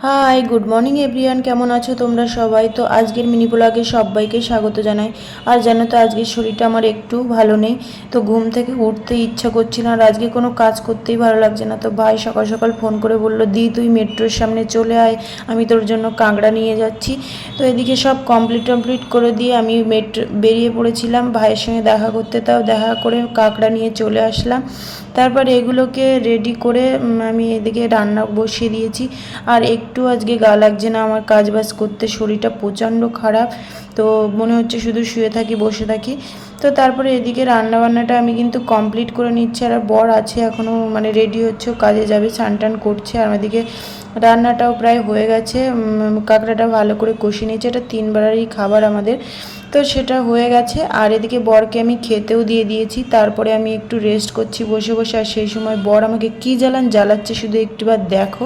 Hi good morning everyone, কেমন আছো তোমরা সবাই? তো আজকের মিনি ব্লগে সবাইকে স্বাগত জানাই। আর জানো তো আজকের শরীরটা আমার একটু ভালো নেই, তো ঘুম থেকে উঠতে ইচ্ছা করছে না, আর আজকে কোনো কাজ করতেই ভালো লাগছে না। তো ভাই সকাল সকাল ফোন করে বললো, দি তুই মেট্রোর সামনে চলে আয়, আমি তোর জন্য কাঁকড়া নিয়ে যাচ্ছি। তো এদিকে সব কমপ্লিট করে দিয়ে আমি মেট্রো বেরিয়ে পড়েছিলাম ভাইয়ের সঙ্গে দেখা করতে। তাও দেখা করে কাঁকড়া নিয়ে চলে আসলাম। তারপর এগুলোকে রেডি করে আমি এদিকে রান্না বসিয়ে দিয়েছি। আর একটু আজকে গা লাগছে না আমার, কাজ বাজ করতে শরীরটা প্রচণ্ড খারাপ। তো মনে হচ্ছে শুধু শুয়ে থাকি বসে থাকি। তো তারপরে এদিকে রান্নাবান্নাটা আমি কিন্তু কমপ্লিট করে নিচ্ছি। আর বর আছে এখনও, মানে রেডি হচ্ছে, কাজে যাবে, স্নান টান করছে। আর আমাদেরকে রান্নাটাও প্রায় হয়ে গেছে। কাঁকড়াটা ভালো করে কষিয়ে নিয়েছে, এটা 3 বেলারই খাবার আমাদের। তো সেটা হয়ে গেছে। আর এদিকে বরকে আমি খেতেও দিয়ে দিয়েছি। তারপরে আমি একটু রেস্ট করছি বসে বসে। আর সেই সময় বর আমাকে কী জ্বালাচ্ছে শুধু একটুবার দেখো।